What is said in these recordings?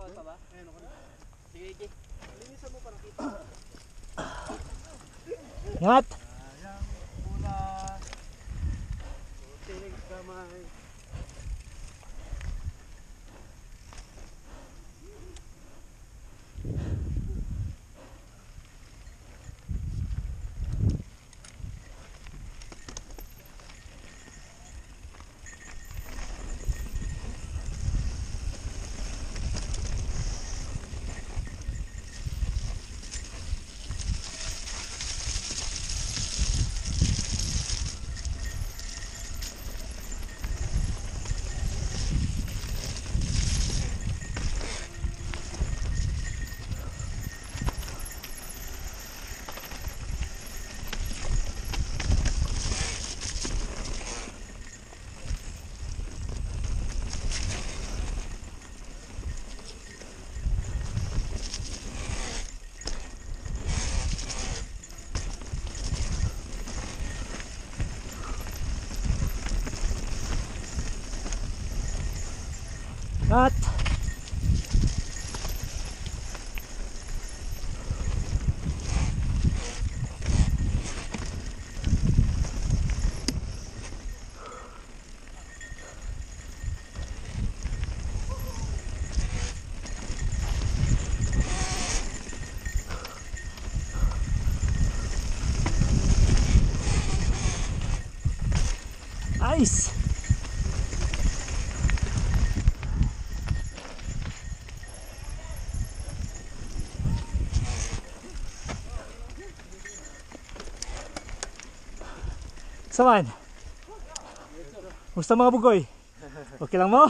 Bawal pa ba? Ayun ako. Sige, sige. Linisan mo para kita. Ingat! Sayang bulan. Tinig kamay. Ingat! Nice! Saman? Gusto mga bugoy? Okay lang mo?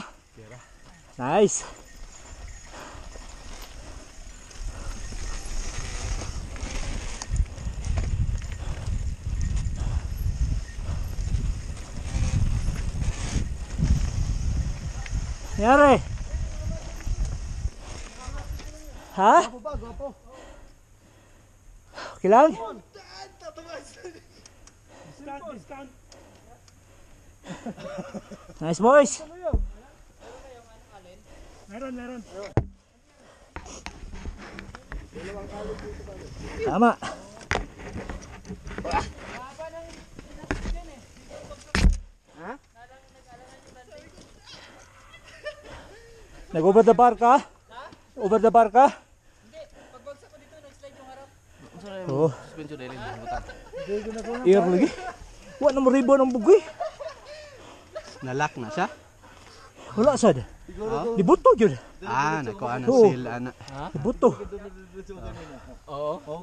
Nice! Nangyari? Ha? Okay lang? Discount. Nice boys! Meron. Tama! Ha? Nag-over the bar ka? Over the bar ka? Hindi. Pagbagsak ko dito, nag-slide yung harap. Oo. Suspension dahil yung buta. Air lagi. Wala na mo ribo ng bugoy. Nalak na siya? Wala sad. Dibuto yun. Nakuha na Oo. seal, ana. Dibuto. Oo.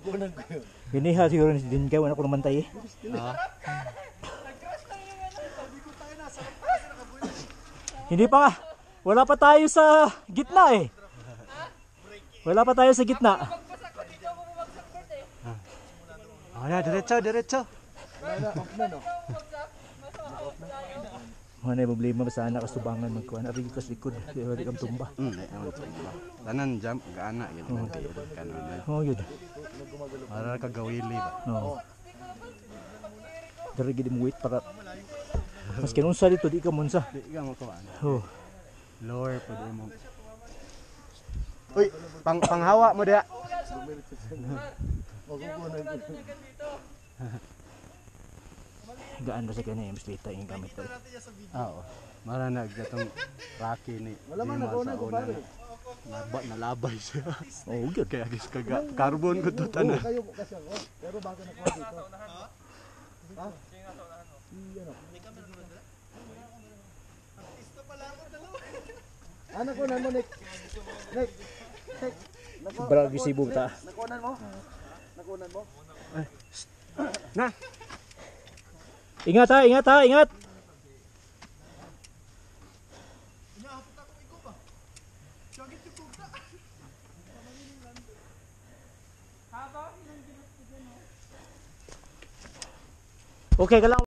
Biniha siguro ni din kay wala ko naman tayo. Hindi pa nga. Wala pa tayo sa gitna eh. Wala pa tayo sa gitna. Pagbagsak ko dito, bumabagsak bird eh. Oh, ya, diretso. Mga na problema basta anak kasubangan magkuhan. Ari kas likod. Wala kang tumba. Tanan jump gaana yun man kayo kanon. Oh yun. Para kagawili ba? Oo. Dari gid mo wait para mas kinunsa dito di ka munsa. Di ka mo kuan. Oh. Lower pa di mo. Uy, panghawa mo dia. Gaan ba sa kanya yung bislita yung gamit ko? Oo. Mara na gatong Rocky ni. Wala man na una. Nalabay siya. Oh, good. Kaya gis kaga carbon ko to tanan. Kayo kasi ako, pero bago na ko dito. Ha? Ano ko nan mo Nick? Nick. Brag gisibo ta. Nakunan mo? Nakunan mo? Na. Ingat ha, ingat. Okay ka lang.